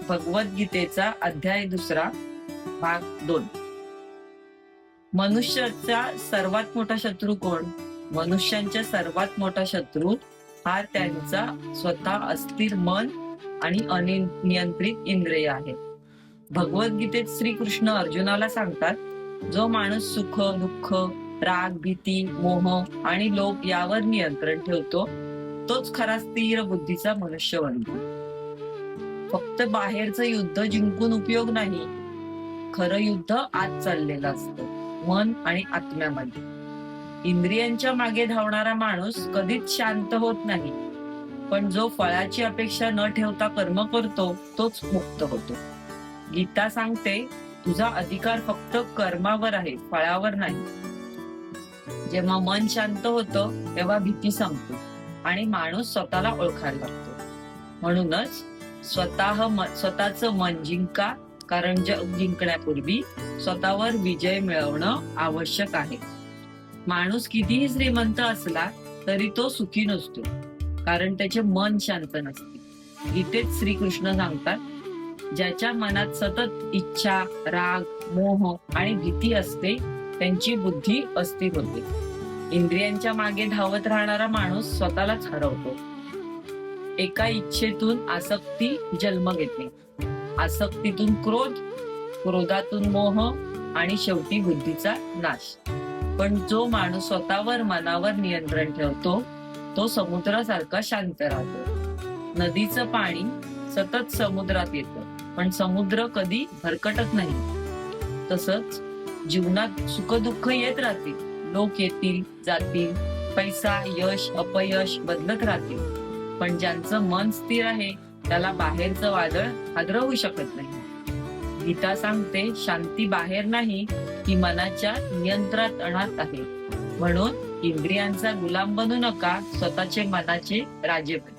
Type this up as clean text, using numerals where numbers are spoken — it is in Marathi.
भगवद्गीतेचा अध्याय 2 भाग 2. मनुष्याचा सर्वात मोठा शत्रू कोण? मनुष्यांचा सर्वात मोठा शत्रू हा त्यांचा स्वतः अस्थिर मन आणि अनियंत्रित इंद्रिय आहे. भगवद्गीतेत श्रीकृष्ण अर्जुनाला सांगतात, जो माणूस सुख, दुःख, राग, भीती, मोह आणि लोभ यावर नियंत्रण ठेवतो तोच खरा स्थिर बुद्धीचा मनुष्य बनतो. फक्त बाहेरचं युद्ध जिंकून उपयोग नाही, खरं युद्ध आत चाललेलं असतं, मन आणि आत्म्यामध्ये. इंद्रियांच्या मागे धावणारा माणूस कधीच शांत होत नाही, पण जो फळाची अपेक्षा न ठेवता कर्म करतो तोच मुक्त होतो. गीता सांगते, तुझा अधिकार फक्त कर्मावर आहे, फळावर नाही. जेव्हा मन शांत होतं तेव्हा भीती संपते आणि माणूस स्वतःला ओळखायला लागतो. म्हणूनच स्वतःचं मन जिंका, कारण जग जिंकण्यापूर्वी स्वतःवर विजय मिळवणं आवश्यक आहे. माणूस कितीही श्रीमंत असला तरी तो सुखी नसतो, कारण त्याचे मन शांत नसते. गीतेत श्रीकृष्ण सांगतात, ज्याच्या मनात सतत इच्छा, राग, मोह आणि भीती असते त्यांची बुद्धी अस्थिर होते. इंद्रियांच्या मागे धावत राहणारा माणूस स्वतःलाच हरवतो. एका इच्छेतून आसक्ती जन्म घेते, आसक्तीतून क्रोध, क्रोधातून मोह आणि शेवटी बुद्धीचा नाश. पण जो माणूस स्वतःवर मनावर नियंत्रण ठेवतो तो समुद्रासारखा शांत राहतो. नदीचं पाणी सतत समुद्रात येतं, पण समुद्र कधी भरकटत नाही. तसंच जीवनात सुखदुःख येत राहतील, लोक येतील जातील, पैसा, यश, अपयश बदलत राहतील, पण ज्यांचं मन स्थिर आहे त्याला बाहेरचं वादळ हादरवू शकत नाही. गीता सांगते, शांती बाहेर नाही, ती मनाच्या नियंत्रणात आहे. म्हणून इंद्रियांचा गुलाम बनू नका, स्वतःचे मनाचे राजे बना.